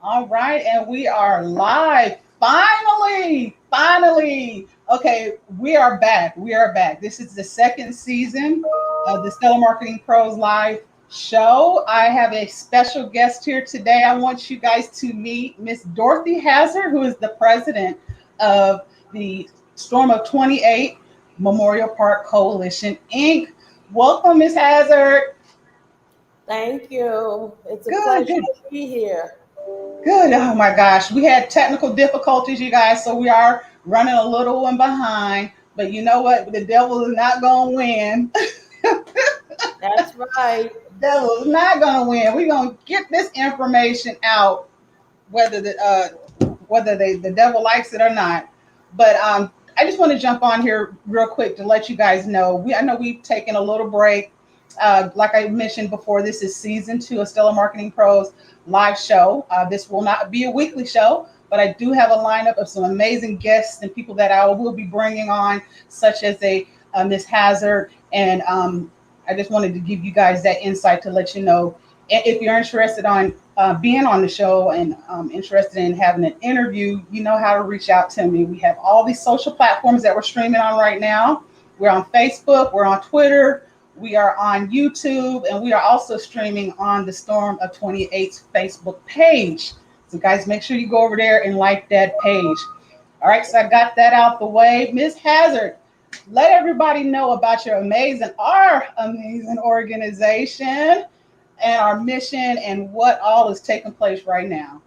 All right, and we are live. Finally. Okay, we are back. We are back. This is the second season of the Stellar Marketing Pros Live show. I have a special guest here today. I want you guys to meet Miss Dorothy Hazard, who is the president of the Storm of 28 Memorial Park Coalition, Inc. Welcome, Miss Hazard. Thank you. It's a Good, pleasure good. to be here. Good. Oh my gosh. We had technical difficulties, you guys, so we are running a little one behind. But you know what? The devil is not going to win. That's right. Devil is not going to win. We're going to get this information out, whether the devil likes it or not. But I just want to jump on here real quick to let you guys know. I know we've taken a little break. Like I mentioned before, this is season 2 of Stellar Marketing Pros live show. This will not be a weekly show, but I do have a lineup of some amazing guests and people that I will be bringing on, such as a Miss Hazard. And I just wanted to give you guys that insight to let you know if you're interested on being on the show and interested in having an interview, you know how to reach out to me. We have all these social platforms that we're streaming on right now. We're on Facebook, we're on Twitter, we are on YouTube, and we are also streaming on the Storm of 28's Facebook page. So, guys, make sure you go over there and like that page. All right, so I got that out the way. Miss Hazard, let everybody know about our amazing organization and our mission and what all is taking place right now.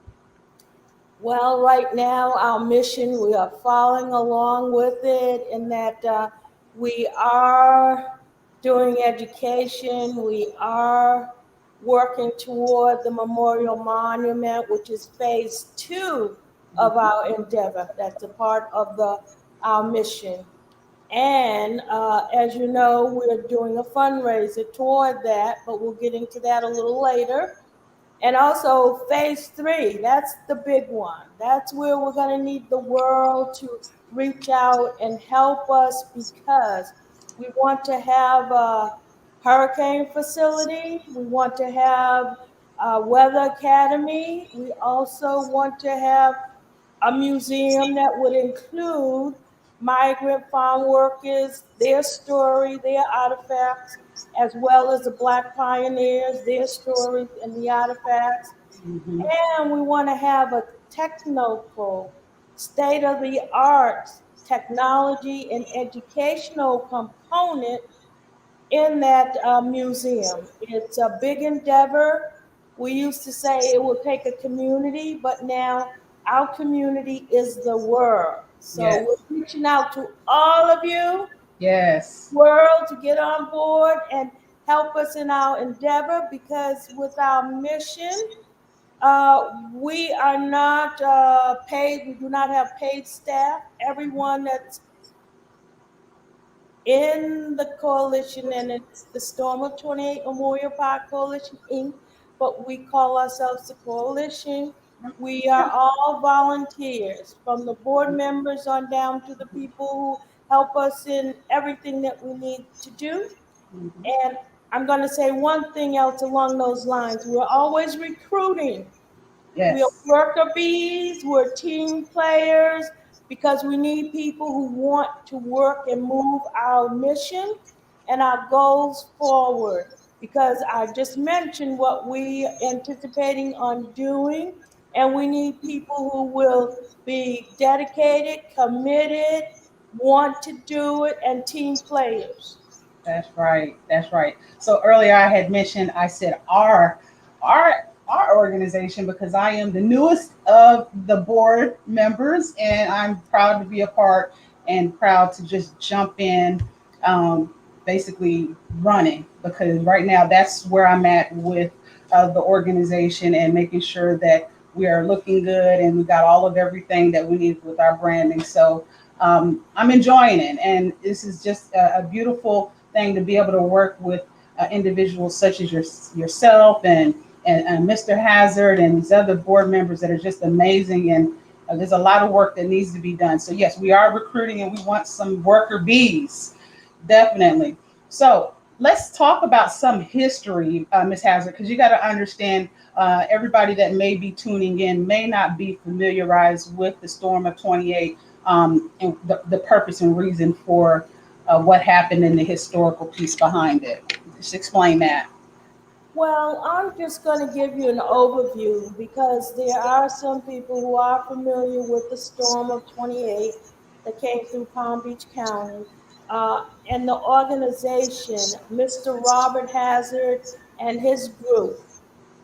Well, right now, our mission, we are following along with it in that we are doing education. We are working toward the Memorial Monument, which is phase 2 of our endeavor. That's a part of our mission. And as you know, we're doing a fundraiser toward that, but we'll get into that a little later. And also phase 3, that's the big one. That's where we're going to need the world to reach out and help us because we want to have a hurricane facility. We want to have a weather academy. We also want to have a museum that would include migrant farm workers, their story, their artifacts, as well as the Black pioneers, their stories and the artifacts. Mm-hmm. And we want to have a technical, state of the art technology and educational component in that museum. It's a big endeavor. We used to say it would take a community, but now our community is the world. So Yes. we're reaching out to all of you, Yes. world, to get on board and help us in our endeavor because with our mission, we are not paid, we do not have paid staff. Everyone that's in the coalition, and it's the Storm of 28 Memorial Park Coalition, Inc., but we call ourselves the coalition. We are all volunteers, from the board members on down to the people who help us in everything that we need to do. Mm-hmm. And I'm going to say one thing else along those lines. We're always recruiting. We're Yes. worker bees, we're team players, because we need people who want to work and move our mission and our goals forward. Because I just mentioned what we are anticipating on doing, and we need people who will be dedicated, committed, want to do it, and team players. That's right. That's right. So earlier I had mentioned, I said our organization because I am the newest of the board members and I'm proud to be a part and proud to just jump in, basically running because right now that's where I'm at with the organization and making sure that we are looking good and we got all of everything that we need with our branding. So I'm enjoying it, and this is just a beautiful thing to be able to work with individuals such as yourself and Mr. Hazard and these other board members that are just amazing. And there's a lot of work that needs to be done. So yes, we are recruiting and we want some worker bees, definitely. So let's talk about some history, Ms. Hazard, because you got to understand, everybody that may be tuning in may not be familiarized with the storm of 28, and the purpose and reason for what happened in the historical piece behind it. Just explain that. Well, I'm just going to give you an overview because there are some people who are familiar with the storm of 28 that came through Palm Beach County. And the organization, Mr. Robert Hazard and his group.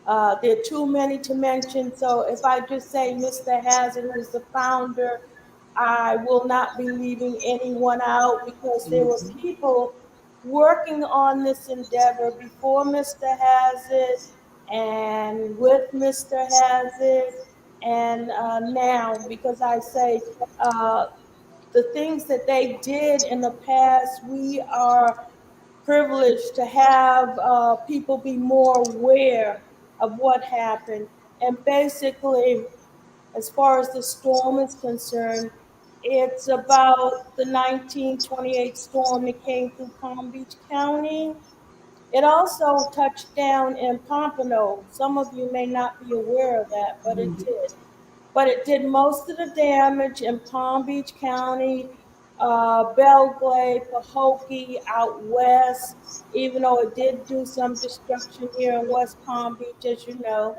There are too many to mention, so if I just say Mr. Hazard, who's the founder, I will not be leaving anyone out because there were Mhm. people working on this endeavor before Mr. Hazard and with Mr. Hazard and now, because I say uh, the things that they did in the past, we are privileged to have people be more aware of what happened. And basically, as far as the storm is concerned, it's about the 1928 storm that came through Palm Beach County. It also touched down in Pompano. Some of you may not be aware of that, but it Mhm. did. But it did most of the damage in Palm Beach County, Belglade, Pahokee, out west, even though it did do some destruction here in West Palm Beach, as you know.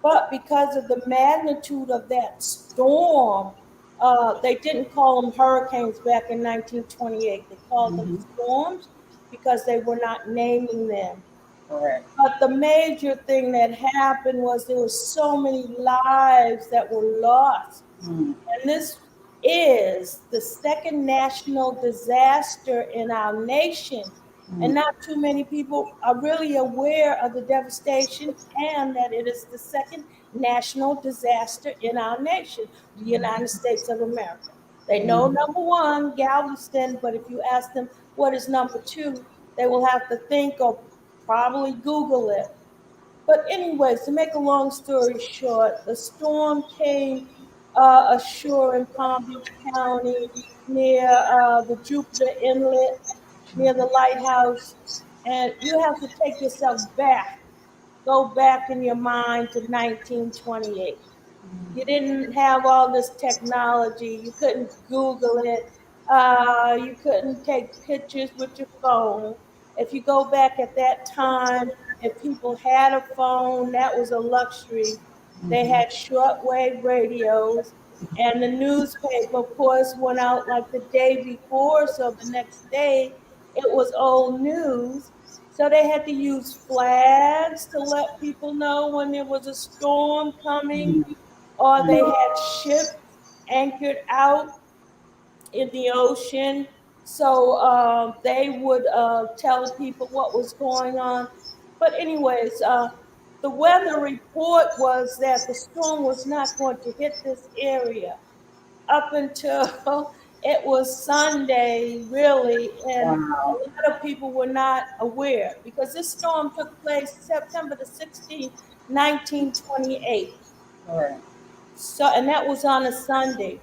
But because of the magnitude of that storm, they didn't call them hurricanes back in 1928. They called them Mhm. storms because they were not naming them. Correct. But the major thing that happened was there were so many lives that were lost. Mhm. And this is the second national disaster in our nation. And Mhm. not too many people are really aware of the devastation and that it is the second national disaster in our nation, the United States of America. They know Mhm. number one, Galveston, but if you ask them what is number two, they will have to think or probably Google it. But anyways, to make a long story short, the storm came ashore in Palm Beach County near the Jupiter Inlet, near the lighthouse. And you have to take yourself back, go back in your mind to 1928. You didn't have all this technology. You couldn't Google it. You couldn't take pictures with your phone. If you go back at that time, if people had a phone, that was a luxury. They Mhm. had shortwave radios, and the newspaper, of course, went out like the day before, so the next day it was old news. So they had to use flags to let people know when there was a storm coming, Mhm. or they Mhm. had ships anchored out in the ocean. So they would tell people what was going on. But, anyways, the weather report was that the storm was not going to hit this area up until it was Sunday, really. And a Wow. lot of people were not aware because this storm took place September the 16th, 1928. Correct. So, and that was on a Sunday.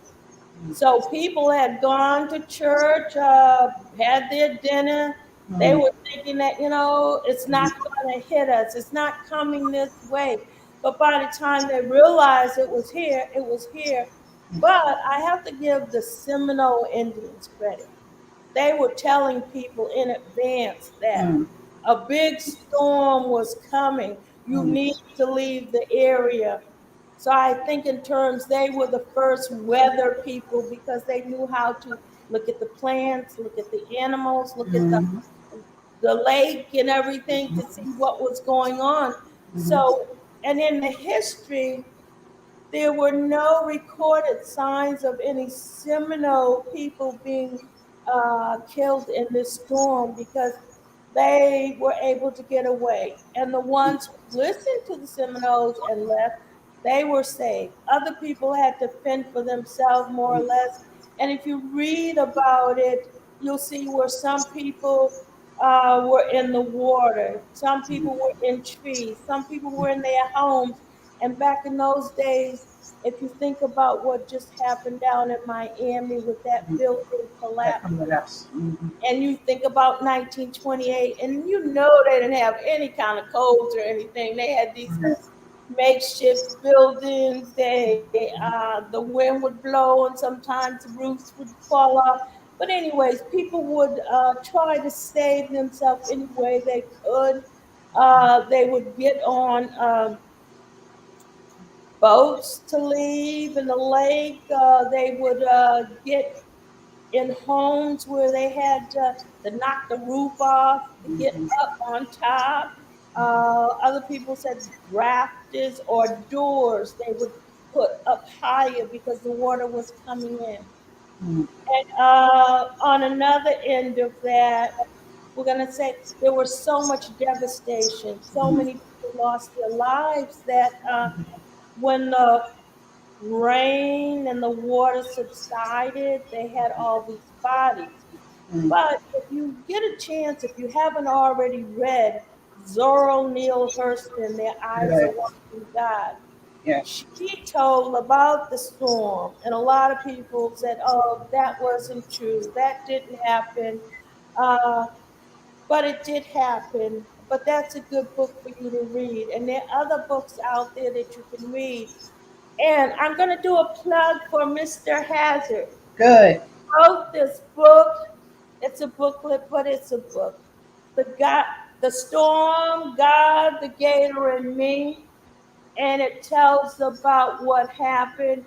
So people had gone to church, had their dinner. They Mhm. were thinking that, it's not going to hit us. It's not coming this way. But by the time they realized it was here, it was here. But I have to give the Seminole Indians credit. They were telling people in advance that Mhm. a big storm was coming. You Mhm. need to leave the area. So I think in terms they were the first weather people because they knew how to look at the plants, look at the animals, look at Mhm. the lake and everything to see what was going on. Mhm. So, and in the history, there were no recorded signs of any Seminole people being killed in this storm because they were able to get away. And the ones who listened to the Seminoles and left, they were saved. Other people had to fend for themselves more or less. And if you read about it, you'll see where some people were in the water, some people were in trees, some people were in their homes, And back in those days, if you think about what just happened down in Miami with that building That collapse, collapse. Mm-hmm. and you think about 1928, and you know they didn't have any kind of codes or anything. They had these Right. makeshift buildings. The wind would blow, and sometimes the roofs would fall off. But anyways, people would try to save themselves any way they could. They would get on boats to leave in the lake. They would get in homes where they had to knock the roof off to get Mm-hmm. up on top. Other people said rafters or doors they would put up higher because the water was coming in. Mm-hmm. And on another end of that, we're going to say there was so much devastation. So many people lost their lives that when the rain and the water subsided, they had all these bodies. Mm-hmm. But if you get a chance, if you haven't already read Zora Neale Hurston, Their Eyes Are Right. Watching God, Yeah. she told about the storm, and a lot of people said, "Oh, that wasn't true. That didn't happen." Uh, but it did happen. But that's a good book for you to read. And there are other books out there that you can read. And I'm going to do a plug for Mr. Hazard. Good. Wrote this book. It's a booklet, but it's a book. God, the storm, God, the gator, and me, and it tells about what happened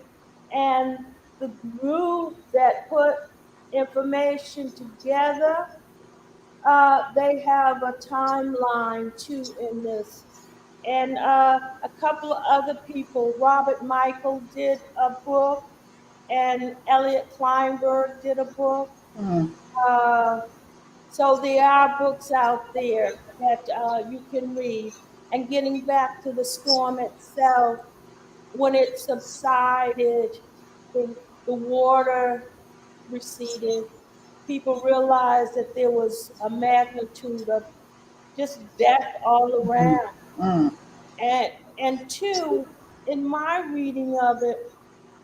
and the group that put information together. They have a timeline too in this, and a couple of other people. Robert Michael did a book, and Elliot Kleinberg did a book. Mm-hmm. Uh, so there are books out there that you can read. And getting back to the storm itself, when it subsided, the water receded. People realized that there was a magnitude of just death all around. Mm-hmm. And and two, in my reading of it,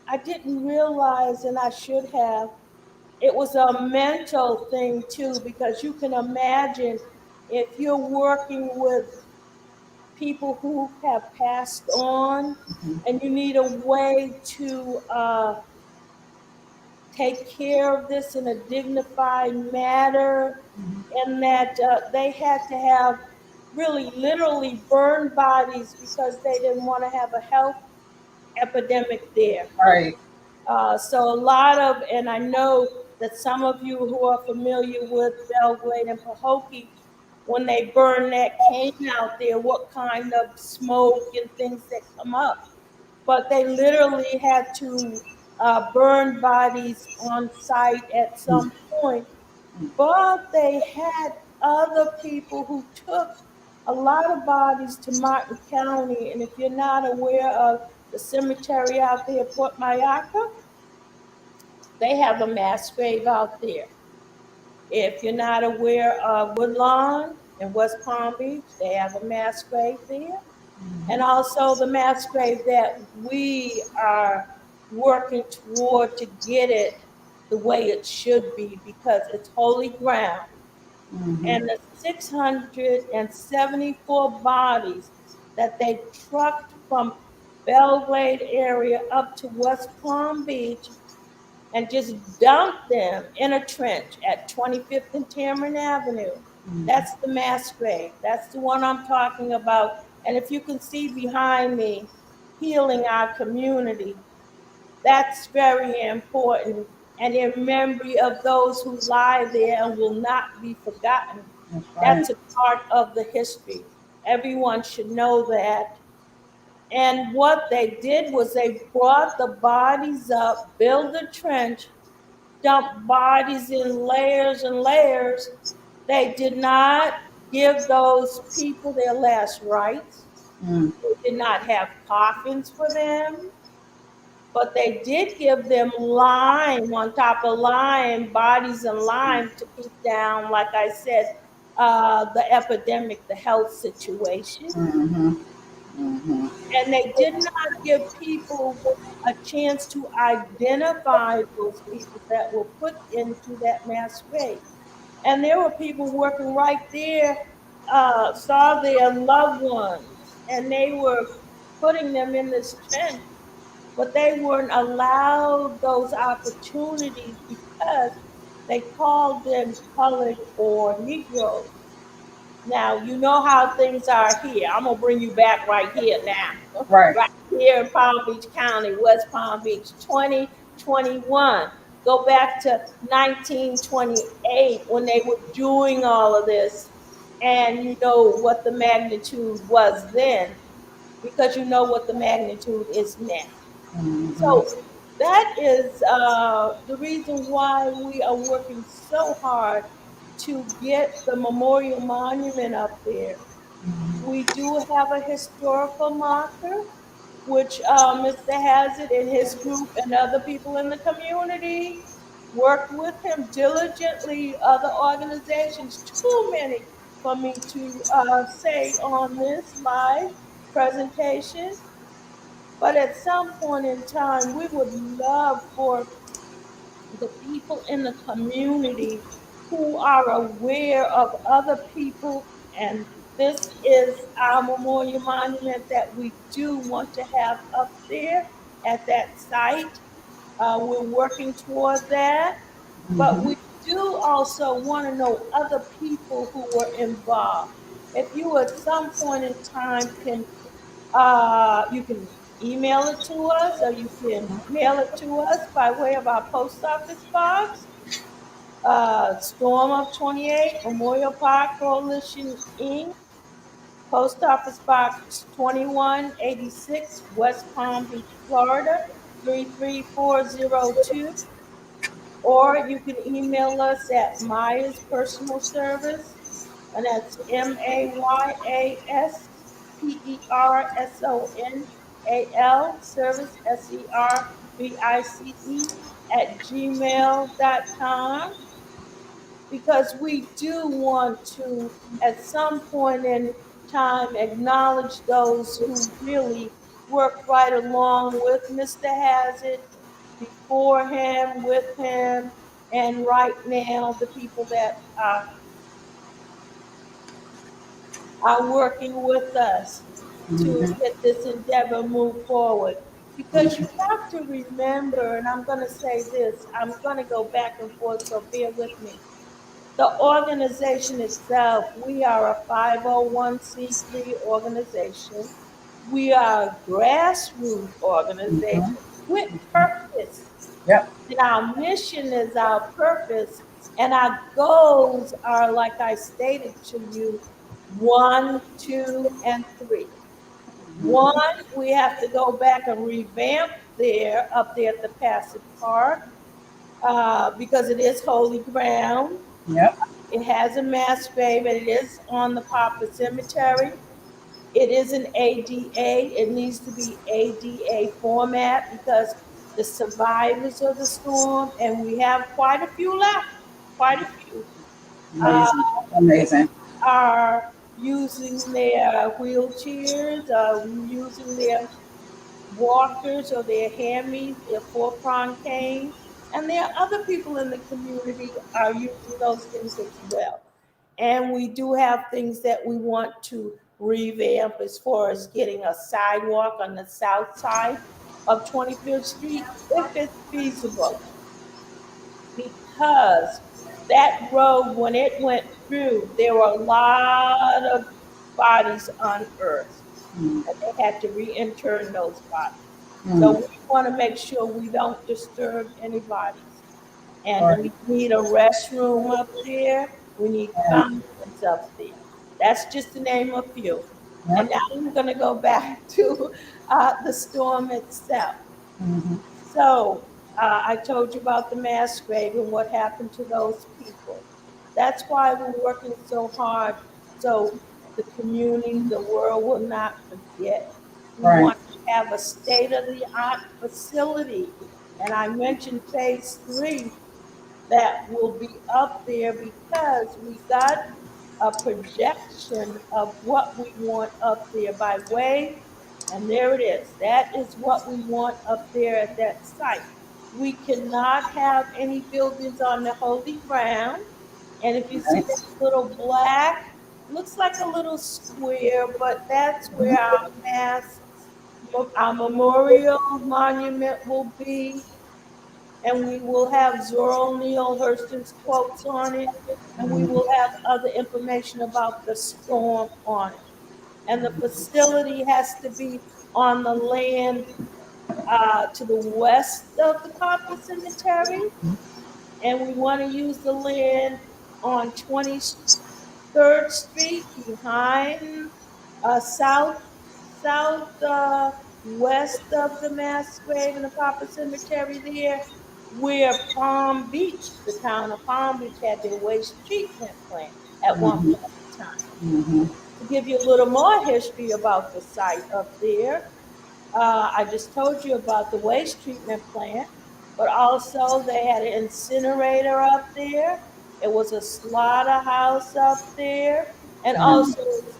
I didn't realize, and I should have, it was a mental thing too, because you can imagine if you're working with people who have passed on and you need a way to take care of this in a dignified manner, and that they had to have really literally burned bodies because they didn't want to have a health epidemic there. Right. So a lot of, and I know that some of you who are familiar with Belgrade and Pahokee, when they burn that cane out there, what kind of smoke and things that come up. But they literally had to burn bodies on site at some point. But they had other people who took a lot of bodies to Martin County. And if you're not aware of the cemetery out there, Port Mayaca, they have a mass grave out there. If you're not aware of Woodlawn in West Palm Beach, they have a mass grave there. And also the mass grave that we are working toward to get it the way it should be because it's holy ground. Mm-hmm. And the 674 bodies that they trucked from Belgrade area up to West Palm Beach and just dumped them in a trench at 25th and Cameron Avenue. That's the mass grave. That's the one I'm talking about. And if you can see behind me, healing our community, that's very important. And in memory of those who lie there and will not be forgotten. That's right. That's a part of the history. Everyone should know that. And what they did was they brought the bodies up, built a trench, dumped bodies in layers and layers. They did not give those people their last rites. Mm-hmm. They did not have coffins for them, but they did give them lime on top of lime, bodies and lime to keep down, like I said, the epidemic, the health situation. Mm-hmm. Mhm. And they did not give people a chance to identify those people that were put into that mass grave. And there were people working right there, saw their loved ones, and they were putting them in this trench, but they weren't allowed those opportunities because they called them colored or Negroes. Now, you know how things are here. I'm going to bring you back right here now. Right. Right here in Palm Beach County, West Palm Beach, 2021. Go back to 1928 when they were doing all of this. And you know what the magnitude was then because you know what the magnitude is now. Mhm. So that is the reason why we are working so hard to get the memorial monument up there. We do have a historical marker, which Mr. Hazard and his group and other people in the community worked with him diligently. Other organizations, too many for me to say on this live presentation. But at some point in time, we would love for the people in the community who are aware of other people, and this is our memorial monument that we do want to have up there at that site. We're working toward that, but Mhm. we do also want to know other people who were involved. If you at some point in time you can email it to us or you can mail it to us by way of our post office box. Storm of 28, Memorial Park Coalition Inc., Post Office Box 2186, West Palm Beach, Florida 33402. Or you can email us at Maya's Personal Service, and that's MAYASPERSONAL service SERVICE at gmail.com, because we do want to, at some point in time, acknowledge those who really worked right along with Mr. Hazard, before him, with him, and right now, the people that are working with us to Mhm. get this endeavor move forward. Because you have to remember, and I'm going to say this, I'm going to go back and forth, so bear with me. The organization itself, we are a 501c3 organization. We are a grassroots Mhm. organization with purpose. Yep. And our mission is our purpose. And our goals are, like I stated to you, one, two, and three. One, Mhm. we have to go back and revamp there, up there at the Passage Park, because it is holy ground. Yep. It has a mass grave, and it is on the Papa Cemetery. It is an ADA. It needs to be ADA format because the survivors of the storm, and we have quite a few left, quite a few, uh, Amazing. Amazing. are using their wheelchairs, using their walkers or their hammies, their four-prong cane, and there are other people in the community are using those things as well. And we do have things that we want to revamp as far as getting a sidewalk on the south side of 25th Street if it's feasible, because that road, when it went through, there were a lot of bodies unearthed, Mhm. and they had to re-intern those bodies. So Mhm. we want to make sure we don't disturb any bodies. And Right. we need a restroom up there. We need Yeah. fountains up there. That's just to name a few. And Yep. now I'm going to go back to the storm itself. Mhm. So I told you about the mass grave and what happened to those people. That's why we're working so hard so the community, the world will not forget. We Right. want to have a state of the art facility. And I mentioned phase 3 that will be up there because we got a projection of what we want up there by way And there it is. That is what we want up there at that site. We cannot have any buildings on the holy ground. And if you see Okay. that little black, looks like a little square, but that's where Mhm. our memorial monument will be. And we will have Zora Neale Hurston's quotes on it. And we will have other information about the storm on it. And the facility has to be on the land to the west of the Papa Cemetery, and we want to use the land on 23rd Street behind south west of the mass grave in the Papa Cemetery there, where Palm Beach, the town of Palm Beach, had their waste treatment plant at one Mhm. point in time. Mhm. To give you a little more history about the site up there, I just told you about the waste treatment plant, but also they had an incinerator up there. It was a slaughterhouse up there, and Mhm. also it's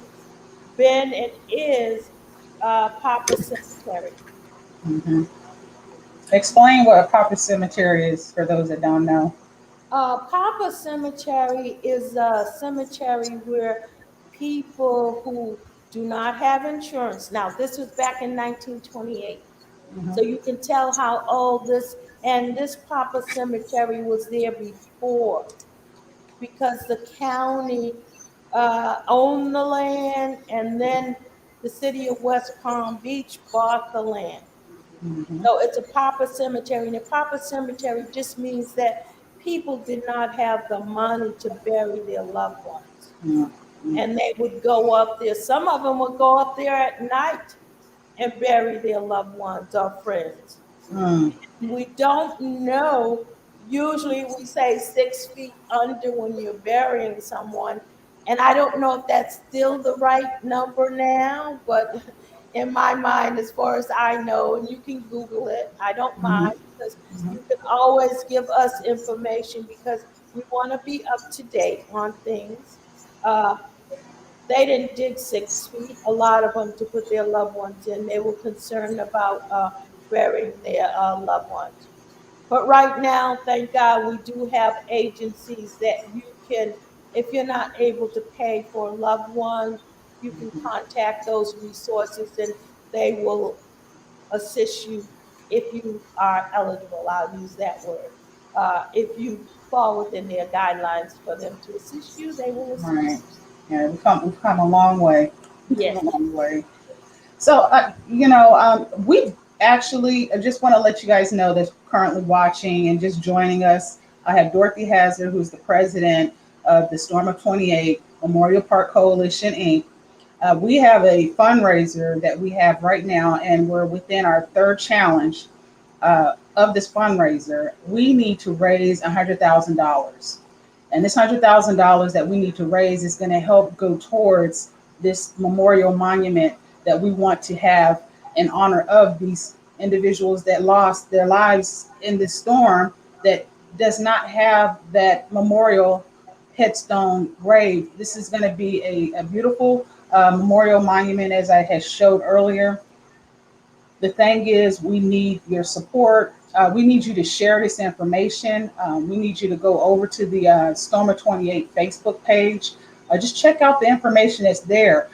been and is Papa Cemetery. Mhm. Explain what a proper cemetery is for those that don't know. Papa Cemetery is a cemetery where people who do not have insurance. Now, this was back in 1928. So Mhm. you can tell how old this Papa Cemetery was there before because the county owned the land and then the city of West Palm Beach bought the land. Mhm. So it's a Papa Cemetery, and a Papa Cemetery just means that people did not have the money to bury their loved ones. Mhm. And they would go up there. Some of them would go up there at night and bury their loved ones or friends. Mhm. We don't know. Usually we say 6 feet under when you're burying someone. And I don't know if that's still the right number now, but in my mind, as far as I know, and you can Google it, I don't Mhm. mind because you can always give us information because we want to be up to date on things. Uh, they didn't dig 6 feet, a lot of them, to put their loved ones in. They were concerned about burying their loved ones. But right now, thank God, we do have agencies that you can, if you're not able to pay for a loved one, you can contact those resources and they will assist you if you are eligible. I'll use that word. If you fall within their guidelines for them to assist you, they will assist Right. Yeah, we've come a long way. you. We've come a Yes. long way. So, we actually, I just want to let you guys know that's currently watching and just joining us. I have Dorothy Hazard, who's the president of the Storm of 28 Memorial Park Coalition, Inc. We have a fundraiser that we have right now, and we're within our third challenge of this fundraiser. We need to raise $100,000. And this $100,000 that we need to raise is going to help go towards this memorial monument that we want to have in honor of these individuals that lost their lives in this storm that does not have that memorial headstone grave. This is going to be a beautiful memorial monument, as I had showed earlier. The thing is, we need your support. We need you to share this information. We need you to go over to the Stormer 28 Facebook page. Just check out the information that's there.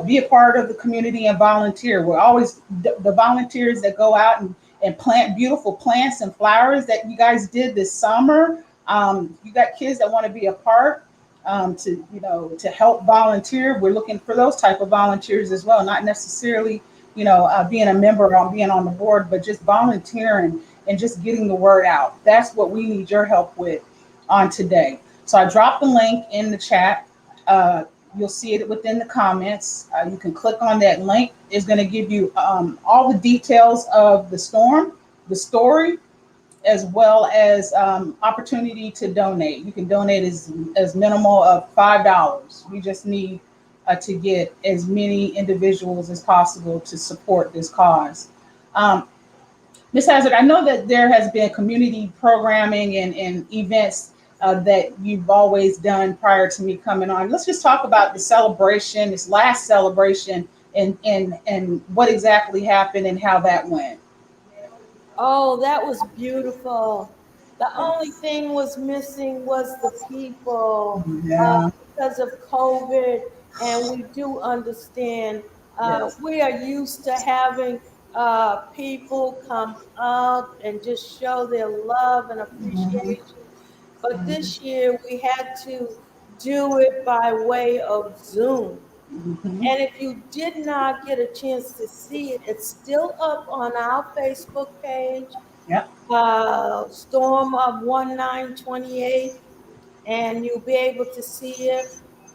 Be a part of the community and volunteer. We're always the volunteers that go out and plant beautiful plants and flowers that you guys did this summer. You got kids that want to be a part to help volunteer. We're looking for those type of volunteers as well, not necessarily being a member or being on the board, but just volunteering and just getting the word out. That's what we need your help with on today. So I dropped the link in the chat. Uh, you'll see it within the comments. You can click on that link. It's going to give you all the details of the storm, the story, as well as opportunity to donate. You can donate as minimal of $5. We just need to get as many individuals as possible to support this cause. Um, Ms. Hazard, I know that there has been community programming and events that you've always done prior to me coming on. Let's just talk about the celebration, this last celebration and what exactly happened and how that went. Oh, that was beautiful. The only Yes. thing was missing was the people Yeah. because of COVID, and we do understand. Yes. We are used to having people come up and just show their love and Mhm. appreciation. But this year we had to do it by way of Zoom. Mhm. And if you did not get a chance to see it, it's still up on our Facebook page, Yep. Storm of 1928, and you'll be able to see it.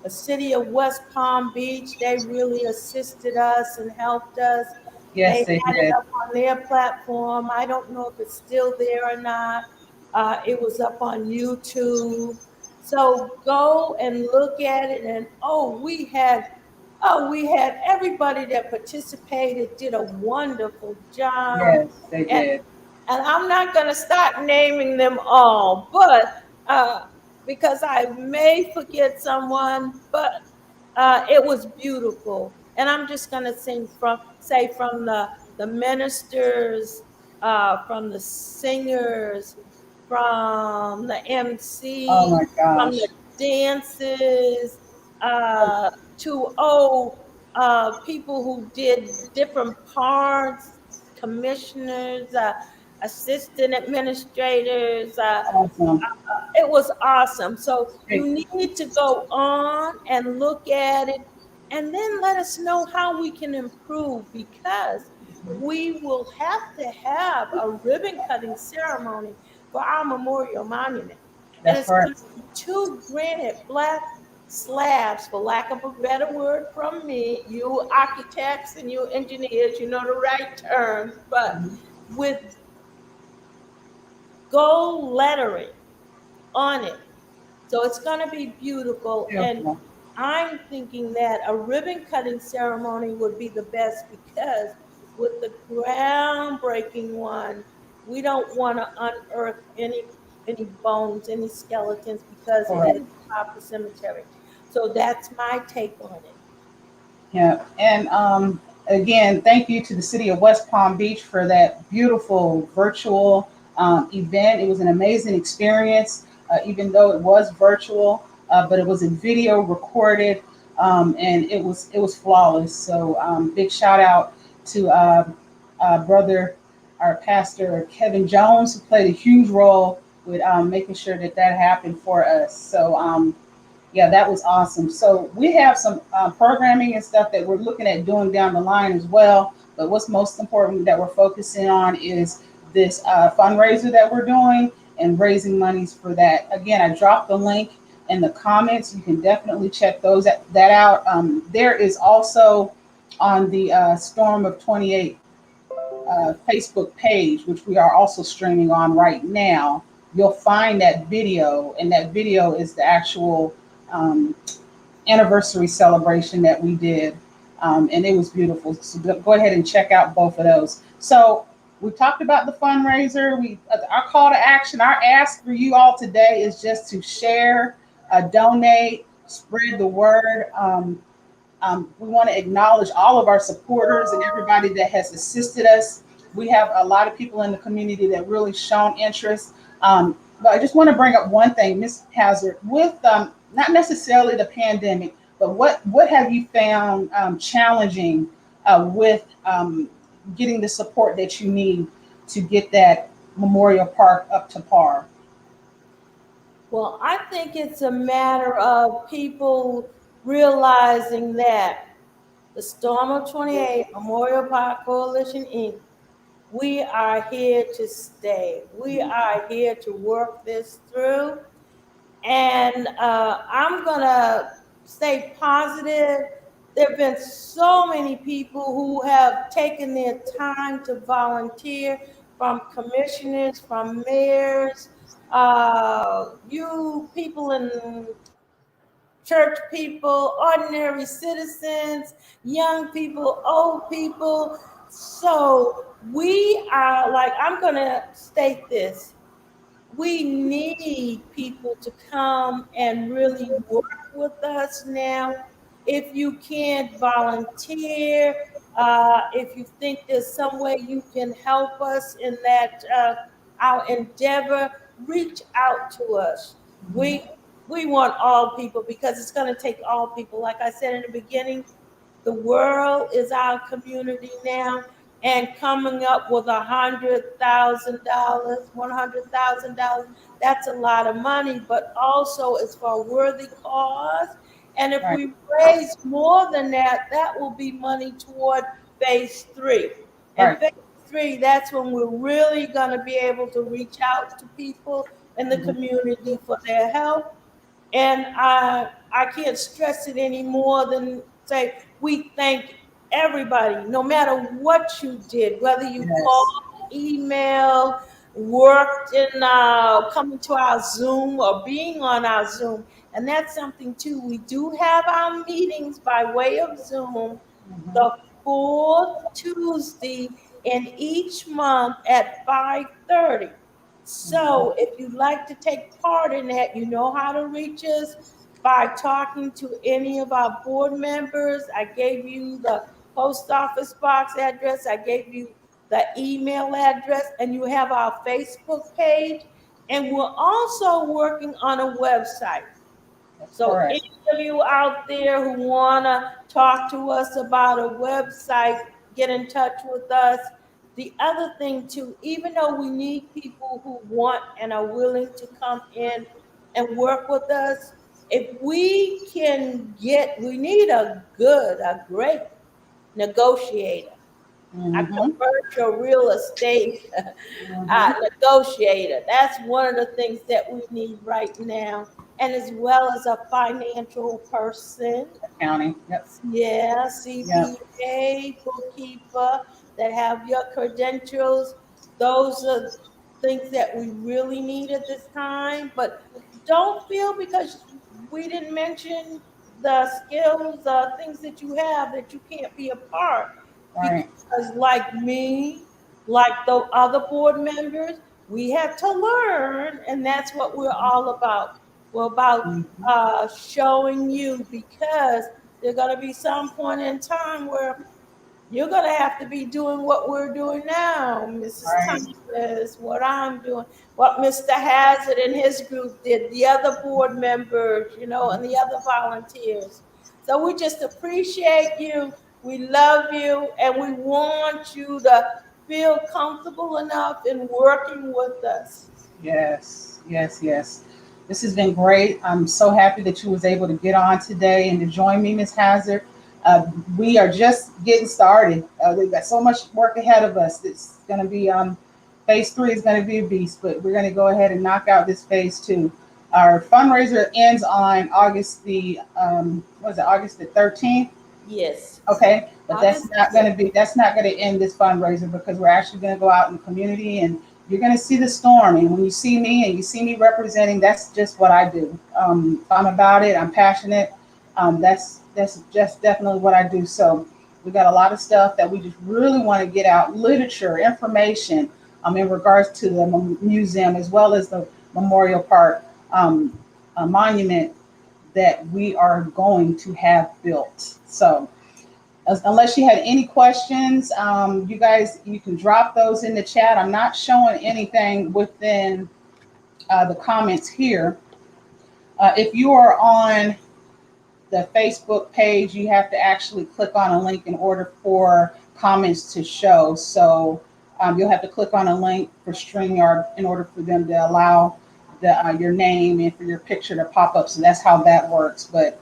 The city of West Palm Beach, they really assisted us and helped us. They Yes, they had it did. up on their platform. I don't know if it's still there or not. It was up on YouTube. So go and look at it. And we had everybody that participated did a wonderful job. Yes, they And did. and I'm not going to start naming them all, but because I may forget someone, but it was beautiful. And I'm just going to say from the ministers, from the singers, from the Oh MC, my from the gosh. dances, Oh, to people who did different parts, commissioners, assistant administrators. awesome. It was awesome. So Hey, you need to go on and look at it and then let us know how we can improve, because we will have to have a ribbon cutting ceremony for our memorial monument. And that's it's going correct. to be two granite black slabs, for lack of a better word from me. You architects and you engineers, you know the right terms, but with gold lettering on it. So it's going to be beautiful. And Beautiful. I'm thinking that a ribbon cutting ceremony would be the best, because with the groundbreaking one, we don't want to unearth any bones, any skeletons, because it is Correct. a proper cemetery. So that's my take on it. Yeah. And again, thank you to the city of West Palm Beach for that beautiful virtual event. It was an amazing experience, even though it was virtual, but it was a video recorded, and it was flawless. So big shout out to brother, our pastor Kevin Jones, who played a huge role with making sure that that happened for us. So yeah, that was awesome. So we have some programming and stuff that we're looking at doing down the line as well. But what's most important that we're focusing on is this fundraiser that we're doing and raising monies for that. Again, I dropped the link in the comments. You can definitely check that out. There is also on the Storm of 28 Facebook page, which we are also streaming on right now. You'll find that video, and that video is the actual um, anniversary celebration that we did, and it was beautiful. So go ahead and check out both of those. So we talked about the fundraiser. Our call to action, our ask for you all today is just to share, donate, spread the word. We want to acknowledge all of our supporters and everybody that has assisted us. We have a lot of people in the community that really shown interest. But I just want to bring up one thing, Ms. Hazard, with not necessarily the pandemic, but what have you found challenging with getting the support that you need to get that Memorial Park up to par? Well, I think it's a matter of people realizing that the Storm of 28 Memorial Park Coalition Inc., we are here to stay. We are here to work this through. And I'm going to stay positive. There have been so many people who have taken their time to volunteer, from commissioners, from mayors, you people in church, people, ordinary citizens, young people, old people. So we are, like, I'm going to state this, we need people to come and really work with us now. if you can't volunteer, if you think there's some way you can help us in that our endeavor, reach out to us. We we want all people because it's going to take all people. Like I said in the beginning, the world is our community now, and coming up with $100,000, $100,000, that's a lot of money, but also it's for a worthy cause. And if Right. we raise more than that, that will be money toward phase three. And Right. phase three, that's when we're really going to be able to reach out to people in the Mhm. community for their help. And I can't stress it any more than say we thank everybody, no matter what you did, whether you Yes. called, email, worked in coming to our Zoom or being on our Zoom. And that's something too. We do have our meetings by way of Zoom Mhm. the fourth Tuesday in each month at 5:30. Mhm. So if you'd like to take part in that, you know how to reach us by talking to any of our board members. I gave you the post office box address, I gave you the email address, and you have our Facebook page. And we're also working on a website. That's So any correct. of you out there who want to talk to us about a website, get in touch with us. The other thing too, even though we need people who want and are willing to come in and work with us, if we can get, we need a great negotiator, a Mhm. commercial real estate Mhm. negotiator. That's one of the things that we need right now, and as well as a financial person. Accounting. Yep. Yeah, Yep. CPA, bookkeeper that have your credentials. Those are things that we really need at this time. But don't feel because we didn't mention the skills, things that you have that you can't be a part. Right. Because, like me, like the other board members, we had to learn, and that's what we're all about. We're about Mhm. showing you because there's going to be some point in time where you're going to have to be doing what we're doing now, Mrs. Right. Thomas, what I'm doing, what Mr. Hazard and his group did, the other board members, and the other volunteers. So we just appreciate you. We love you, and we want you to feel comfortable enough in working with us. Yes, yes, yes. This has been great. I'm so happy that you was able to get on today and to join me, Miss Hazard. Uh, we are just getting started. We've got so much work ahead of us. It's going to be phase three is going to be a beast, but we're going to go ahead and knock out this phase two. Our fundraiser ends on August the what is it? August the 13th. Yes. Okay, but that's August not going to be that's not going to end this fundraiser because we're actually going to go out in the community and you're going to see the storm. And when you see me and you see me representing, that's just what I do. I'm about it. I'm passionate. That's just definitely what I do. So we got a lot of stuff that we just really want to get out, literature, information, in regards to the museum as well as the Memorial Park monument that we are going to have built. So unless you had any questions, you guys, you can drop those in the chat. I'm not showing anything within the comments here. If you are on the Facebook page, you have to actually click on a link in order for comments to show. So you'll have to click on a link for StreamYard in order for them to allow your name and for your picture to pop up. So that's how that works. But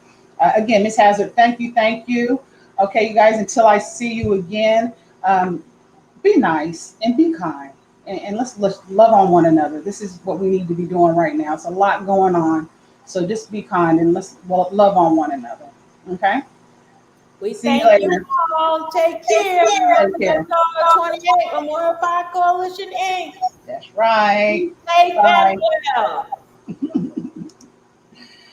again, Ms. Hazard, thank you, thank you. Okay, you guys, until I see you again, be nice and be kind. And let's love on one another. This is what we need to be doing right now. It's a lot going on. So just be kind and let's love on one another. Okay? We See you thank you later. all. Take care. Take Remember care. that number 28, Memorial Park Coalition Inc. That's right. Be safe and Bye. well.